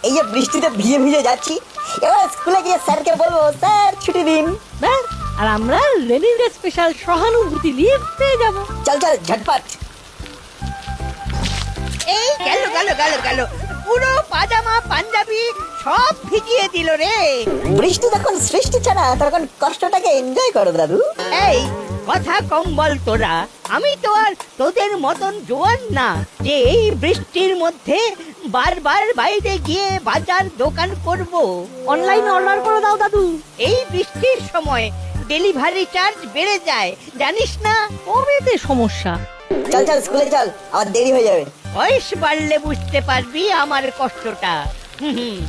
এই যে বৃষ্টিতে ভিজে ভিজে যাচ্ছি, এবার স্কুলে গিয়ে স্যারকে বলবো স্যার ছুটি দিন। ব্যাস, আর আমরা লেনিন ডে স্পেশাল সহানুভূতি লিভ পেয়ে যাব। চল চল ঝটপট। এই গেল গেল গেল গেল, পুরো পাজামা পাঞ্জাবি সব ভিজিয়ে দিল রে। বৃষ্টি যখন সৃষ্টি ছাড়া তখন কষ্টটাকে এনজয় করো দাদু। এই কথা কম বল তোরা, আমি তো আর তোদের মতন জোয়ান না যে এই বৃষ্টির মধ্যে বারবার বাইরে গিয়ে বাজার দোকান করব। অনলাইনে অর্ডার করে দাও দাদু। এই বৃষ্টির সময় ডেলিভারি চার্জ বেড়ে যায় জানিস না। কবেতে সমস্যা? চল চল স্কুলে চল, আবার দেরি হয়ে যাবে। বয়স বাড়লে বুঝতে পারবি আমার কষ্টটা। হুম।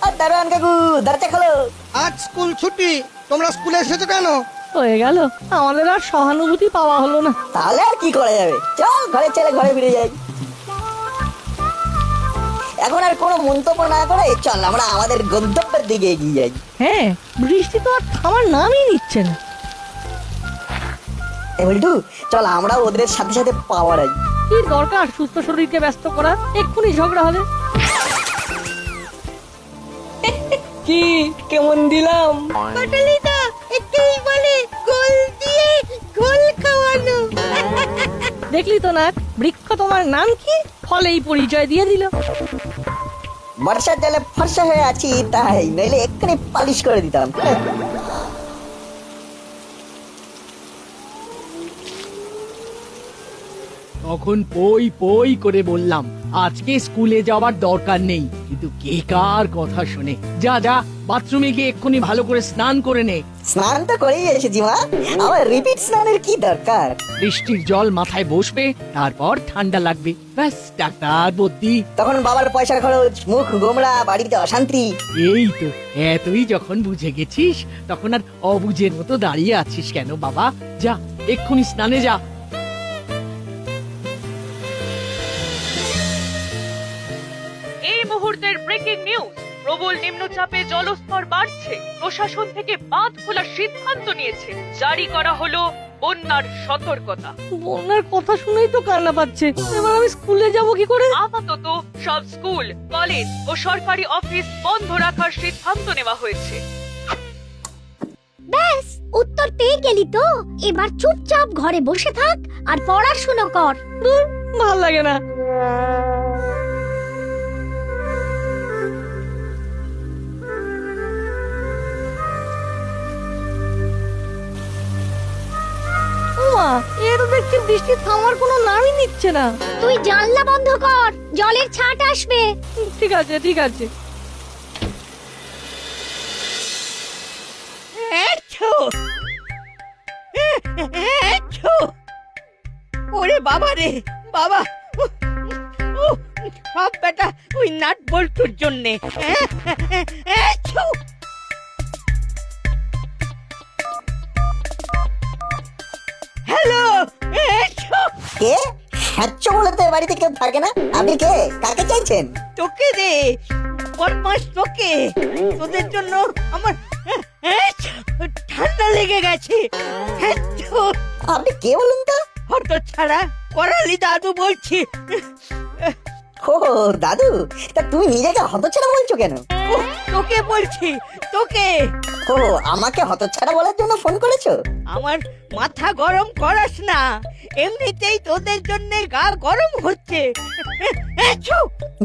আর দারোয়ান কাকু দরজা খোলো। আজ স্কুল ছুটি, তোমরা স্কুলে এসেছো কেন? হয়ে গেল, আমাদের আর সহানুভূতি পাওয়া হলো না। তাহলে আর কি করা যাবে, চল ঘরে চলে ঘরে ফিরে যাই। এখন আর কোনো মন্তব্য না করে চল আমরা আমাদের গন্তব্যের দিকে এগিয়ে যাই। হ্যাঁ, বৃষ্টি তো আর থামার নামই নিচ্ছে না। বল্টু চল আমরা ওদের সাথে সাথে পাওয়া যাই। কি দরকার সুস্থ শরীরকে ব্যস্ত করা, এক্ষুনি ঝগড়া হবে। কি কেমন দিলাম? পটলিদা একেই বলে গোল দিয়ে গোল খাওয়ানো। দেখলি তো না, বৃক্ষ তোমার নাম কি, ফলেই পরিচয় দিয়ে দিল। বর্ষার জলে ফর্সা হয়ে আছি তাই, নইলে এক্ষুনি পালিশ করে দিতাম। তখন পই পই করে বললাম আজকে স্কুলে যাওয়ার দরকার নেই, কিন্তু কে কার কথা শুনে। যা যা বাথরুমে গিয়ে এক্ষুনি ভালো করে স্নান করে নে। স্নান তো করেই এসেছি মা, আবার রিপিট স্নানের কি দরকার? বৃষ্টির জল মাথায় বসবে, তারপর ঠান্ডা লাগবে, ব্যাস ডাক্তার বদ্যি। তখন বাবার পয়সার খরচ, মুখ গোমড়া, বাড়িতে অশান্তি। এই তো এতই যখন বুঝে গেছিস, তখন আর অবুঝের মতো দাঁড়িয়ে আছিস কেন বাবা? যা এক্ষুনি স্নানে যা। এই মুহূর্তের ব্রেকিং নিউজ, প্রবল নিম্নচাপে জলস্তর বাড়ছে, প্রশাসন থেকে বাঁধ খোলার সিদ্ধান্ত নিয়েছে, জারি করা হলো বন্যার সতর্কতা। বন্যার কথা শুনেই তো কান্না পাচ্ছে, এবার আমি স্কুলে যাব কি করে? আপাতত সব স্কুল, কলেজ ও সরকারি অফিস বন্ধ রাখার সিদ্ধান্ত নেওয়া হয়েছে। ব্যাস, উত্তর পেয়ে গেলি তো, এবার চুপচাপ ঘরে বসে থাক আর পড়াশুনো কর। ভাল লাগে না। ওমা, এর দেখছি বৃষ্টি থামার কোনো নামই নিচ্ছে না। তুই জানলা বন্ধ কর, জলের ছাট আসবে। ঠিক আছে ঠিক আছে। ওরে বাবা রে বাবা, সব বেটা ওই নাট বল্টুর জন্যে। হ্যালো, কে হ্যাচ্ছ বলে তো এ বাড়িতে কেউ থাকে না। আপনি কে, কাকে চাইছেন? তোকে রে বদমাস, তোকে। তোদের জন্য আমার ঠান্ডা লেগে গেছে। আপনি কে বলুন তো? হত ছাড়া করালি দাদু বলছি। ও দাদু, তা তুমি নিজেকে হতচ্ছাড়া বলছো কেন? তোকে বলছি, তোকে। ও আমাকে হতচ্ছাড়া বলার জন্য ফোন করেছো? আমার মাথা গরম করাস না, এমনিতেই তোদের জন্য গা গরম হচ্ছে।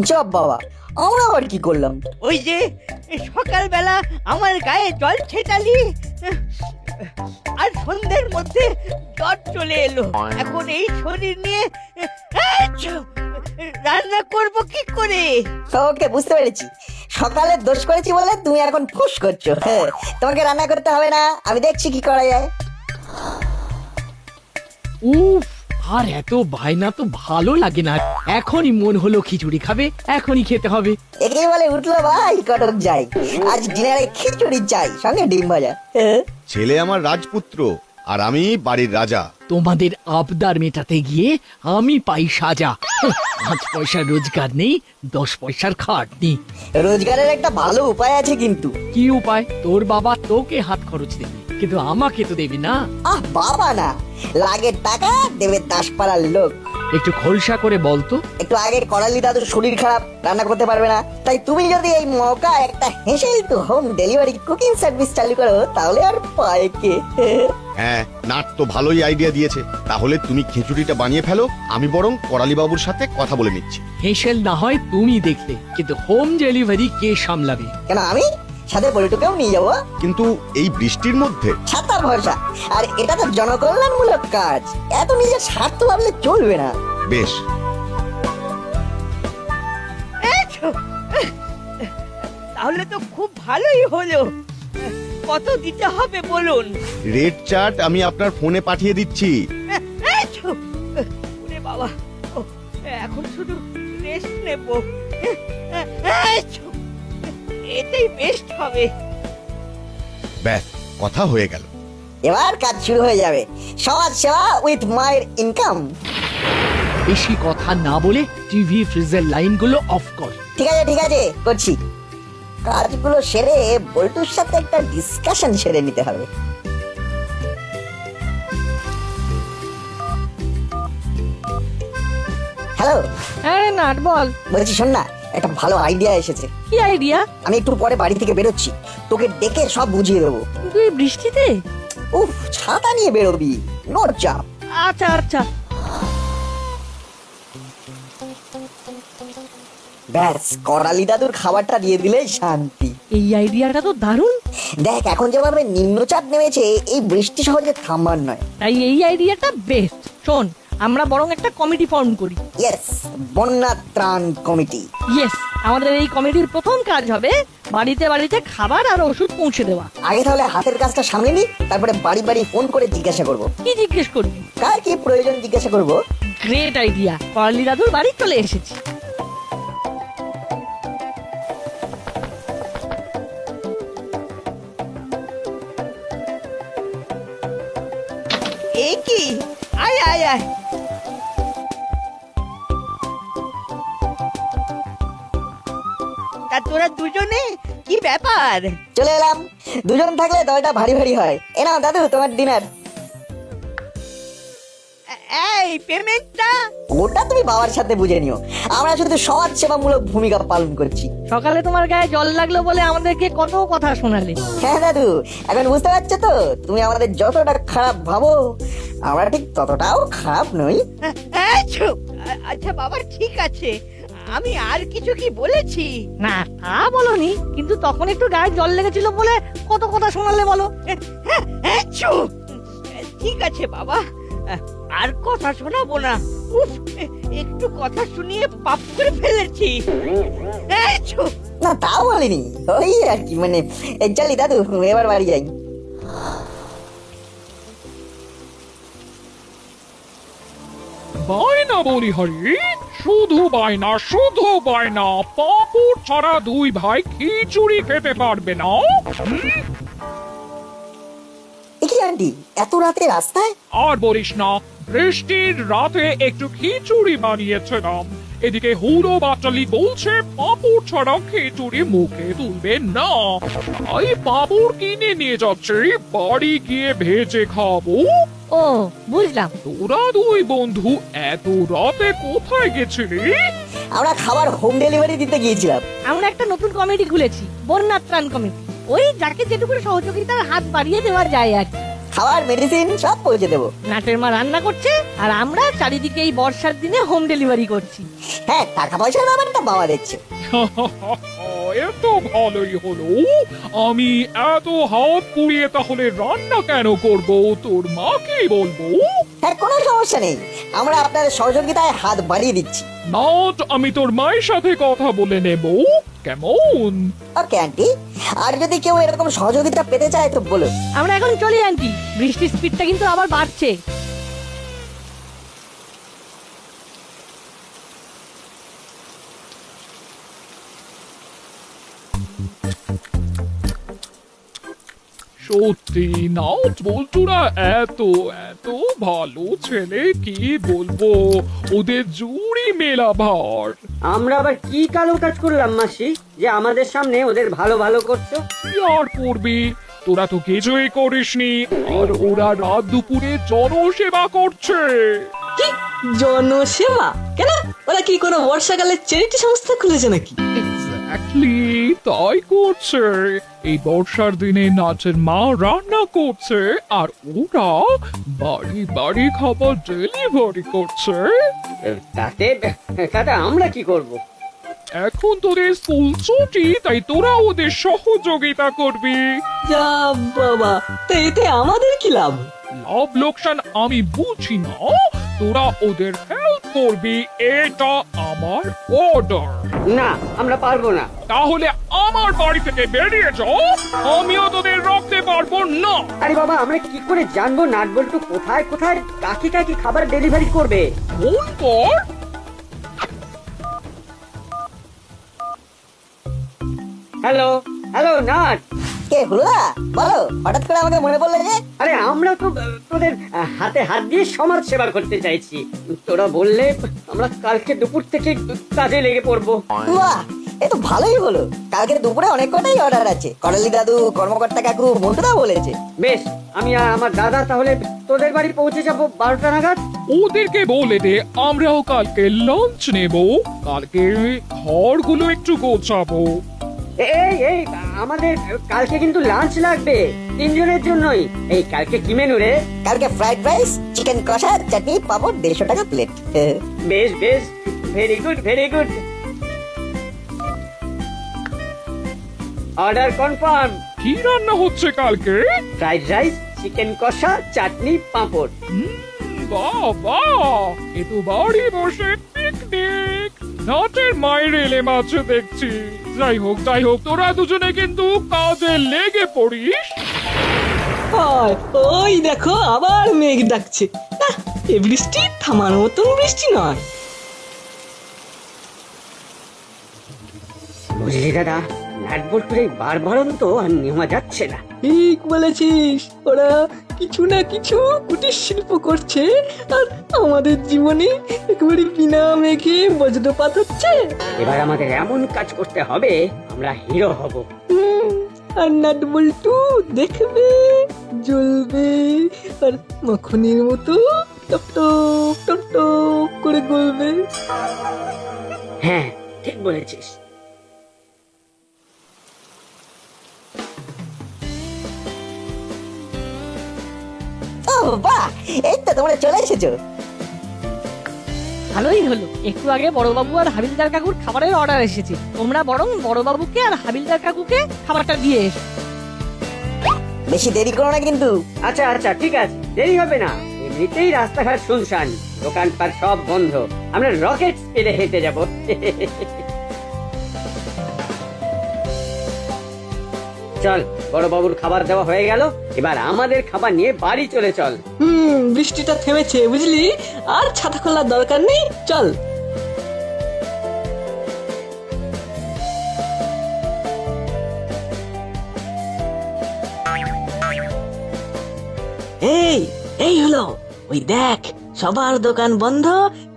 জব বাবা, আমরা আবার কি করলাম? ওই যে সকালবেলা আমার গায়ে জল ছেটালি, আর সন্ধ্যের মধ্যে জ্বর চলে এলো। এখন এই শরীর নিয়ে রান্না করব কি করে? ওকে বুঝতে পেরেছি, সকালে দোষ করেছি বলে তুমি এখন ফুস করছো। হ্যাঁ, তোমাকে রান্না করতে হবে না, আমি দেখছি কি করা যায়। উফ, আর এত বায়না তো ভালো লাগে না। এখনই মন হলো খিচুড়ি খাবে, এখনই খেতে হবে। একেই বলে উঠলো ভাই কটক যাই, আজ ডিনারে খিচুড়ি চাই, সঙ্গে ডিম ভাজা। ছেলে আমার রাজপুত্র, আর আমি বাড়ির রাজা। তোমাদের আবদার মেটাতে গিয়ে আমি পাই সাজা। 5 পয়সার রোজগার নেই, 10 পয়সার খাটনি। রোজগারের একটা ভালো উপায় আছে কিন্তু। কি উপায়? তোর বাবা তোকে হাত খরচ দেবে, কিন্তু আমাকে তো দেবে না। আহ বাবা না, লাগে টাকা দেবে দাসপাড়ার লোক। একটু খোলসা করে বলতো। একটু আগে করালি দাদুর শরীর খারাপ, রান্না করতে পারবে না, তাই তুমি যদি এই মৌকা একটা hassle to home delivery cooking service চালু করো তাহলে আর পায় কে। হ্যাঁ, নাট তো ভালোই আইডিয়া দিয়েছে। তাহলে তুমি খিচুড়িটা বানিয়ে ফেলো, আমি বরং করালি বাবুর সাথে কথা বলে নিচ্ছি। হেসেল না হয় তুমি দেখলে, কিন্তু হোম ডেলিভারি কে সামলাবে? কেন আমি সাথে পলিটুকেও নিয়ে যাবো। কিন্তু এই বৃষ্টির মধ্যে ছাতা ভরসা, আর এটা তো জনকল্যাণমূলক কাজ, এত নিজের স্বার্থ ভাবলে চলবে না। বেশ, তাহলে তো খুব ভালোই হলো। কত দিতে হবে বলুন? রেড চার্ট আমি আপনার ফোনে পাঠিয়ে দিচ্ছি। ওরে বাবা, ও, এখন শুধু রেস্ট নেব। এটাই বেস্ট হবে। ব্যাস, কথা হয়ে গেল। এবার কাজ শুরু হয়ে যাবে। সমাজ সেবা উইথ মায়ের ইনকাম। বেশি কথা না বলে টিভি ফ্রিজের লাইনগুলো অফ কর। ঠিক আছে ঠিক আছে, করছি। কাজগুলো সেরে বল্টুর সাথে একটা ডিসকাশন সেরে নিতে হবে। হ্যালো, আরে নাট বল, বলছি শোন না, একটা ভালো আইডিয়া এসেছে। কি আইডিয়া? আমি একটু পরে বাড়ি থেকে বেরোচ্ছি, তোকে ডেকে সব বুঝিয়ে দেবো। কিন্তু এই বৃষ্টিতে? উফ, ছাতা নিয়ে বেরোবি, নো চাপ। আচ্ছা আচ্ছা। ব্যাস, করালি দাদুর খাবারটা দিয়ে দিলেই শান্তি। এই আইডিয়াটা তো দারুণ। দেখ, এখন যেভাবে নিম্নচাপ নেমেছে, এই বৃষ্টি সহজে থামার নয়। তাই এই আইডিয়াটা বেস্ট। শোন, আমরা বরং একটা কমিটি ফর্ম করি। ইয়েস, বন্যা ত্রাণ কমিটি। ইয়েস, আমাদের এই কমিটির প্রথম কাজ হবে বাড়িতে বাড়িতে খাবার আর ওষুধ পৌঁছে দেওয়া। আগে তাহলে হাতের কাজটা সামনে নি, তারপরে বাড়ি বাড়ি ফোন করে জিজ্ঞাসা করব। কি জিজ্ঞেস করবি? কার কি প্রয়োজন জিজ্ঞাসা করব। গ্রেট আইডিয়া, করালি দাদুর বাড়ি চলে এসেছি। এ কি? আয় আয় আয়। তা তোরা দুজনে কি ব্যাপার? চলে এলাম। দুজন থাকলে দলটা ভারী ভারী হয়। এ নাও দাদু, তোমার ডিনার। এই পেমেন্টটা? ওটা তুমি বাবার সাথে বুঝে নিও, আমরা শুধু সমাজ সেবামূলক ভূমিকা পালন করছি। সকালে তোমার গায়ে জল লাগলো বলে আমাদেরকে কত কথা শোনালে। হ্যাঁ দাদু, এখন বুঝতে পারছো তো, তুমি আমাদের যতটা খারাপ ভাবো, আমরা ঠিক ততটাও খারাপ নই। আচ্ছা বাবা, ঠিক আছে। আমি আর কিছু কি বলেছি? না, তা বলনি, কিন্তু তখন একটু গায়ে জল লেগেছিল বলে কত কথা শোনালে বলো। ঠিক আছে বাবা, আর কথা শোনাবো না। উফ, একটু কথা শুনিয়ে পাপ করে ফেলেছি। না, তাও বলিনি, ওই আর কি, মানে চলি দাদু, এবার বাড়ি যাই। বায়না বলি হরি, শুধু বায়না, শুধু বায়না। পাঁপড় ছাড়া দুই ভাই খিচুড়ি খেতে পারবে না। কি আন্টি, এত রাতে রাস্তায়? আর বলিস না, বৃষ্টির রাতে একটু খিচুড়ি বানিয়েছিলাম। এদিকে হুড়ো বাটালি বলছে পাঁপড় ছাড়া খিচুড়ি মুখে তুলবে না। তাই পাঁপড় কিনে নিয়ে যাচ্ছে, বাড়ি গিয়ে ভেজে খাবো। ও, বুঝলাম। তোরা দুই বন্ধু এত রাতে কোথায় গেছিলি? আমরা খাবার হোম ডেলিভারি দিতে গিয়েছিলাম। আমরা একটা নতুন কমিটি খুলেছি, বন্যা ত্রাণ কমিটি। ওই যাকে যেটুকু সহযোগিতার হাত বাড়িয়ে দেওয়া যায় আর কি। খাবার, মেডিসিন সব পৌঁছে দেবো। নাটের মা রান্না করছে, আর আমরা চারিদিকে এই বর্ষার দিনে হোম ডেলিভারি করছি। হ্যাঁ, টাকা পয়সার ব্যাপারটা বাবা দেখছে। এত ভালোই হলো। আমি এত হাত পুড়িয়ে তাহলে রান্না কেন করব? তোর মাকে বলবো। হ্যাঁ, কোনো সমস্যা নেই, আমরা আপনার সহযোগিতায় হাত বাড়িয়ে দিচ্ছি। নট, আমি তোর মায়ের সাথে কথা বলে নেব। কেমন? ওকে আন্টি, আর যদি কেউ এরকম সহযোগিতা পেতে চায় তো বলুন। আমরা এখন চলি আন্টি, বৃষ্টির স্পিডটা কিন্তু আবার বাড়ছে। সত্যি নাট বল্টুরা এত এত ভালো ছেলে, কি বলবো, ওদের জুড়ি মেলা ভার। আমরা আবার কি কালো কাজ করলাম মাসি যে আমাদের সামনে ওদের ভালো ভালো করছো? কি আর করবি, তোরা তো কিছুই করিসনি, আর ওরা রাত দুপুরে জনসেবা করছে। জনসেবা কেন? ওরা কি কোনো বর্ষাকালের চ্যারিটি সংস্থা খুলেছে নাকি? এক্স্যাক্টলি তাই করছে। এই বর্ষার দিনে নাচের মা রান্না করছে, আর ওরা বাড়ি বাড়ি খাবার ডেলিভারি করছে। তাতে তাতে আমরা কি করব? এখন তোদের স্কুল ছুটি, তাই তোরা ওদের সহযোগিতা করবি। যা বাবা, তো এতে আমাদের কি লাভ? লাভ লোকসান আমি বুঝি না, তোরা ওদের হেল্প করবি, এটা আমার অর্ডার। না, আমরা পারবো না। তাহলে আমার বাড়ি থেকে বেরিয়ে যাও, আমিও তোদের রাখতে পারবো না। আরে বাবা, আমরা কি করে জানবো নাটবল্টু কোথায় কোথায় কাকে কাকে খাবার ডেলিভারি করবে? ফোন কর। হ্যালো হ্যালো নাট, কে হুলা বলো, হঠাৎ করে আমাকে মনে পড়লো যে? আরে আমরা তো তোদের হাতে হাত দিয়ে সমাজ সেবা করতে চাইছি। তোরা বললে আমরা কালকে দুপুর থেকে কাজে লেগে পড়বো। বাহ, এ তো ভালোই হলো। কালকে দুপুরে অনেক কটাই অর্ডার আছে, করালি দাদু, কর্মকর্তা কাকু, মন্টুদা বলেছে। বেশ, আমি আর আমার দাদা তাহলে তোদের বাড়ি পৌঁছে যাবো 12টা নাগাদ। ওদেরকে বলে দে আমরাও কালকে লাঞ্চ নেব, কালকে ঘরগুলো একটু গোছাবো। এই এই আমাদের কালকে কিন্তু লাঞ্চ লাগবে 3 জনের জন্যই। এই কালকে কি মেনু রে? কালকে ফ্রাইড রাইস, চিকেন কষা, চাটনি, পাপড়, 150 টাকা প্লেট। বেশ বেশ, very good very good. Order confirm. কি রান্না হচ্ছে কালকে? ফ্রাইড রাইস, চিকেন কষা, চাটনি, পাঁপড়। বাহ বাহ, এ তো বাড়ি বসে পিকনিক। নাটের মায়ের এলে মাছ দেখছি। যাই হোক তোরা দুজনে কিন্তু কাজে লেগে পড়িস। হয়, ওই দেখো আবার মেঘ ডাকছে। না, এ বৃষ্টি থামার মতন বৃষ্টি নয়। বুঝলি দাদা, নাটবল্টুর এই বারবারন তো আর নেওয়া যাচ্ছে না। ঠিক বলেছিস, ওরা কিছু না কিছু কুটির শিল্প করছে, আর আমাদের জীবনে একেবারে বিনা মেঘে বজ্রপাত হচ্ছে। এবার আমাদের এমন কাজ করতে হবে, আমরা হিরো হব। আর নাটবল্টু দেখবে, জ্বলবে, আর মাখনের মতো টপ টপ টপ টপ করে গলবে। হ্যাঁ, ঠিক বলেছিস। ও বাহ, এই তো তোমরা চলে এসেছো। ভালোই হলো, একটু আগে বড়বাবু আর হাবিলদার কাকুর খাবারের অর্ডার এসেছে। তোমরা বরং বড়বাবুকে আর হাবিলদার কাকুকে খাবারটা দিয়ে এসো। বেশি দেরি করো না কিন্তু। আচ্ছা আচ্ছা, ঠিক আছে, দেরি হবে না। এমনিতেই রাস্তাঘাট শুনশান, দোকানপাট সব বন্ধ। আমরা রকেট স্পিডে হেঁটে যাব। চল, বড়বাবুর খাবার দেওয়া হয়ে গেল, এবার আমাদের খাবার নিয়ে বাড়ি চলে চল। বৃষ্টিটা থেমেছে বুঝলি, আর ছাতা খোলার দরকার নেই, চল। এই এই হলো, ওই দেখ সবার দোকান বন্ধ,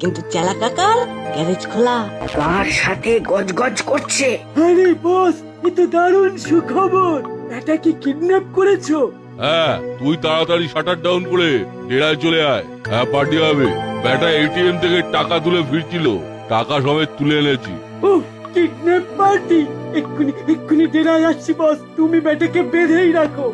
কিন্তু চেলা কাকার গ্যারেজ খোলা। তার সাথে গজগজ করছে। আরে বস, এ তো দারুণ সুখবর। এটা কি কিডন্যাপ করেছো? হ্যাঁ, তুই তাড়াতাড়ি শাটার ডাউন করে ডেরায় চলে আয়। হ্যাঁ, পার্টি হবে। ব্যাটা এটিএম থেকে টাকা তুলে ফিরছিল, টাকা সমেত তুলে এনেছি। Kidnap party! এক্ষুনি ডেরায় আসছি বস, তুমি ব্যাটাকে বেঁধেই রাখো।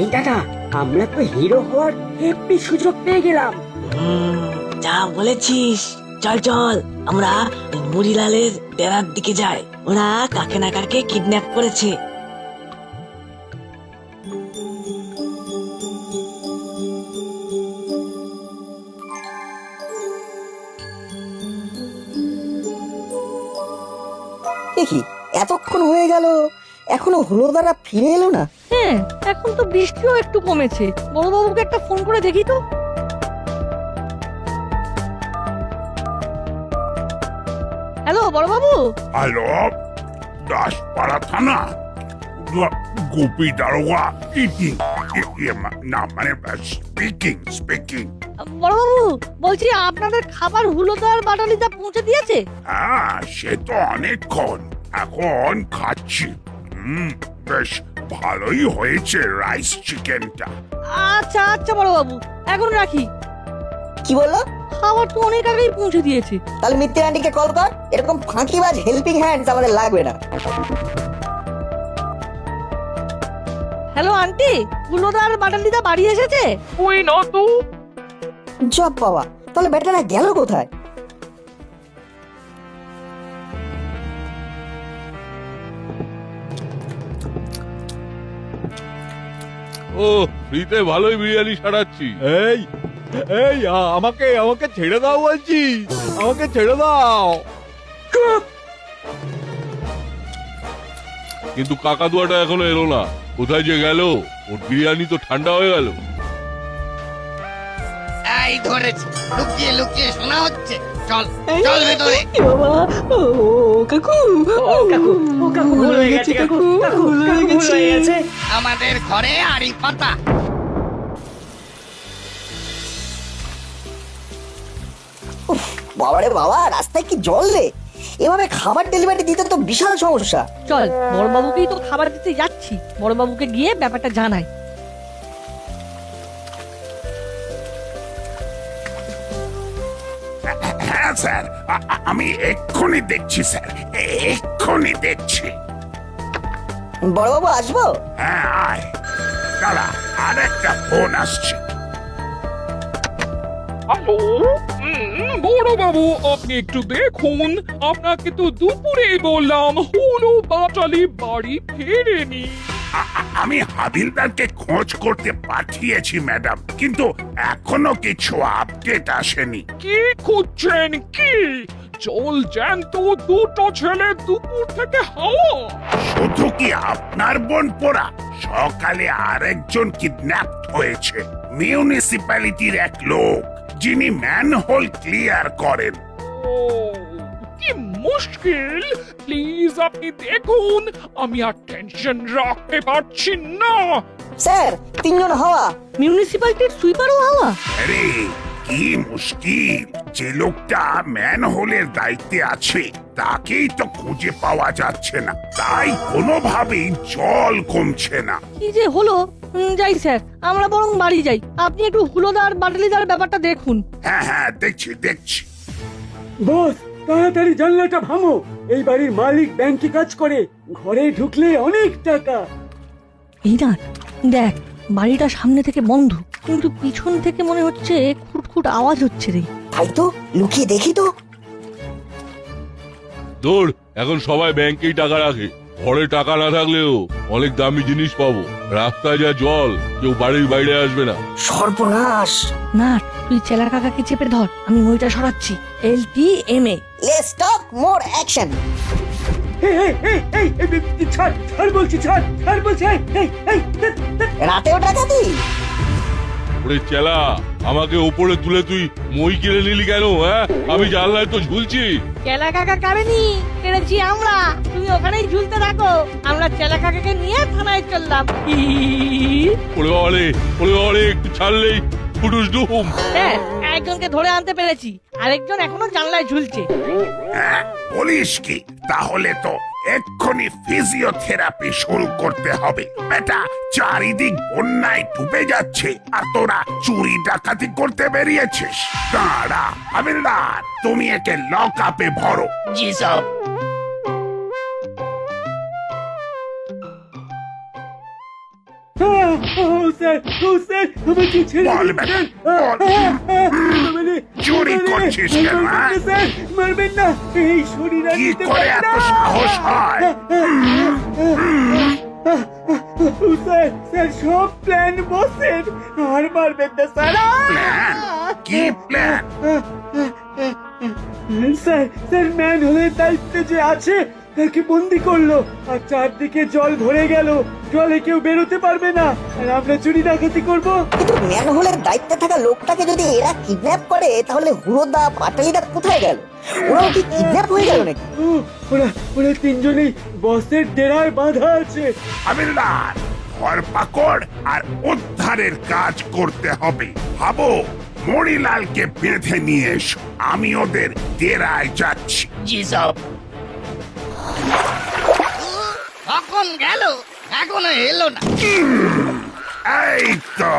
এই দাদা, আমরা তো হিরো হওয়ার হেব্বি সুযোগ পেয়ে গেলাম। যা বলেছিস, চল চল, আমরা মুড়িলালের ডেরার দিকে যাই। ওরা কাকে না কাকে কিডন্যাপ করেছে। দেখি এতক্ষণ হয়ে গেল, এখনো হলুদারা ফিরে এলো না। হ্যাঁ, এখন তো বৃষ্টিও একটু কমেছে। বড়বাবুকে একটা ফোন করে দেখি তো। হ্যালো বড়বাবু। হ্যালো, দাসপাড়া থানা গোপী দারোগা ইটিং না মানে স্পিকিং বড়বাবু বলছি আপনাদের খাবার হুলোদার বাটালিদা পৌঁছে দিয়েছে? হ্যাঁ সে তো অনেকক্ষণ, এখন খাচ্ছি। বেশ ভালোই হয়েছে রাইস চিকেনটা। আচ্ছা আচ্ছা বড়বাবু, এখন রাখি। কি বললো? খাবার তো অনেক আগেই পৌঁছে দিয়েছে। তাহলে মিত্তির আন্টিকে কল কর, এরকম ফাঁকিবাজ হেল্পিং হ্যান্ডস আমাদের লাগবে না। হ্যালো আন্টি, হুলোদার বাটালিদা বাড়ি এসেছে? ওই না তো। জব বাবা, তাহলে ব্যাটারা গেল কোথায়? ও ফ্রিতে ভালোই বিরিয়ানি সারাচ্ছি। এই এই আমাকে আমাকে ছেড়ে দাও বলছি, আমাকে ছেড়ে দাও। কিন্তু কাকাতুয়াটা এখনো এলো না, কোথায় যে গেল? ওর বিরিয়ানি তো ঠান্ডা হয়ে গেল। এই ধরেছি, লুকিয়ে লুকিয়ে শোনা হচ্ছে। চল চল ভেতরে। এ বাবা, ও কাকু, ও কাকু, ও কাকু ভুল হয়ে গেছে, কাকু ভুল হয়ে গেছে। আমাদের ঘরে আড়ি পাতা। বাবারে বাবা, রাস্তায় কি জল রে! এভাবে খাবার ডেলিভারি দিতে তো বিশাল সমস্যা। চল বড়বাবুকেই তো খাবার দিতে যাচ্ছি, বড়বাবুকে গিয়ে ব্যাপারটা জানাই। হ্যাঁ স্যার, আমি এক্ষুনি দেখছি স্যার, এক্ষুনি দেখছি। বড়বাবু আসবো? হ্যাঁ আয়, দাঁড়া আরেকটা ফোন আসছে। হ্যালো, বড়বাবু আপনি একটু দেখুন, আপনাকে তো দুপুরে বললাম হুলো বাটালি বাড়ি ফেরেনি। আমি হাবিলদারকে খোঁজ করতে পাঠিয়েছি ম্যাডাম, কিন্তু এখনো কিছু আপডেট আসেনি। কি খুঁজছেন কি? জল জ্যান্ত দুটো ছেলে দুপুর থেকে হাওয়া। শুধু কি আপনার বোন পোড়া, সকালে আরেকজন কিডন্যাপ হয়েছে। মিউনিসিপ্যালিটির এক লোক, যিনি ম্যানহোল ক্লিয়ার করেন। ও কি মুশকিল, প্লিজ আপনি দেখুন, আমি আর টেনশন রাখতে পারছি না। স্যার, 3 জন হাওয়া। মিউনিসিপ্যালিটির সুইপারও হাওয়া? আরে কি মুশকিল, যে লোকটা ম্যানহোলের দায়িত্বে আছে তাকেই তো খুঁজে পাওয়া যাচ্ছে না, তাই কোনোভাবেই জল কমছে না। কি যে হলো! যাই স্যার, আমরা বরং বাড়ি যাই। আপনি একটু হুলোদার বাটালিদার ব্যাপারটা দেখুন। হ্যাঁ হ্যাঁ দেখছি দেখছি। বস, তাড়াতাড়ি জানলাটা ভাঙো। এই বাড়ির মালিক ব্যাংকে কাজ করে, ঘরে ঢুকলে অনেক টাকা। এই না, দেখ বাড়িটা সামনে থেকে বন্ধ, কিন্তু পিছন থেকে মনে হচ্ছে খুটখুট আওয়াজ হচ্ছে রে। তাই তো, লুকিয়ে দেখি তো। দৌড়, এখন সবাই ব্যাংকেই টাকা রাখে, ঘরে টাকা না থাকলেও অনেক দামি জিনিস পাবো। রাস্তায় যা জল, কেউ বাড়ির বাইরে আসবে না। সর্বনাশ! না, তুই চেলা কাকাকে চেপে ধর, আমি মইটা সরাচ্ছি। LTMA। Let's talk more action. ছাড় বলছি, ছাড় বলছি। রাতেও ডাকাতি? ওরে চেলা, আমাকে ওপরে তুলে তুই মই কিনে নিলি কেন? হ্যাঁ, আমি জানলায় তো ঝুলছি। চেলা কাকা কারেনি, কেড়েছি আমরা। তুমি ওখানেই ঝুলতে থাকো, আমরা চেলা কাকাকে নিয়ে থানায় চললাম। ওরে বাবারে, একটু ছাড়লেই ফুটুস ডুম। হ্যাঁ, একজনকে ধরে আনতে পেরেছি, আরেকজন এখনো জানলায় ঝুলছে। হ্যাঁ, বলিস কি? তাহলে তো এক্ষুনি ফিজিওথেরাপি শুরু করতে হবে। বেটা, চারিদিক বন্যায় ডুবে যাচ্ছে আর তোরা চুরি ডাকাতি করতে বেরিয়েছিস। দাঁড়া হাবিলদার, তুমি একে লক আপে ভরো। জি সব। বল বেটা, বল। চুরি করছিস কেন? মারবেন না, এই শরীর কি করে এত সাহস হয়? স্যার সব প্ল্যান বসের, আর মারবেন না স্যার। প্ল্যান? কি প্ল্যান? স্যার ম্যান হলে দায়িত্বে যে আছে তাকে বন্দি করলো আর চারদিকে জল ভরে গেল, জলে কেউ বেরোতে পারবে না, আর আমরা চুরি ডাকাতি করবো। কিন্তু ম্যানহোলের দায়িত্বে থাকা লোকটাকে যদি এরা কিডন্যাপ করে তাহলে হুড়োদা পাটালিদা কোথায় গেল? ওরাও কি কিডন্যাপ হয়ে গেল নাকি? ওরা ওরা তিনজনেই বসের ডেরায় বাঁধা আছে। হাবিলদার, ধরপাকড় আর উদ্ধারের কাজ করতে হবে। ভাবো, মণিলালকে বেঁধে নিয়ে এসো, আমি ওদের ডেরায় যাচ্ছি। জি সব। কখন গেল এখনো এলো না। এই তো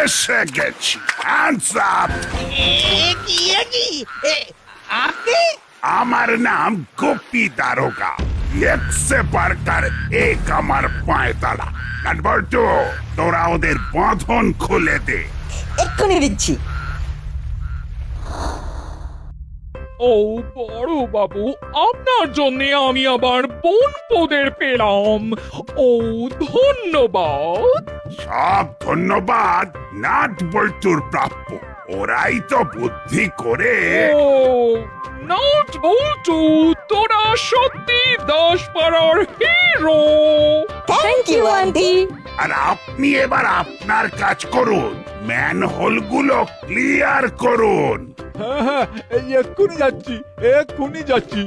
এসে গেছি। Hands up! আপনি? আমার নাম গোপী দারোগা। একসে পারকার এক আমার পায়তালা। কাঠবল্টু, তোরা ওদের বাঁধন খুলে দে। এক্ষুনি দিচ্ছি। ও বড় বাবু, আপনার জন্য আমি আবার বনপোদের পেলাম। ও ধন্যবাদ। সব ধন্যবাদ নাটবল্টুর প্রাপ্য। ওরাই তো বুদ্ধি করে। ও নট বল্টু, তোরা সত্যি দাসপাড়ার হিরো। Thank you aunty. আর আপনি এবার আপনার কাজ করুন, ম্যানহোলগুলো ক্লিয়ার করুন। হ্যাঁ হ্যাঁ, এই এক্ষুনি যাচ্ছি, এক্ষুনি যাচ্ছি।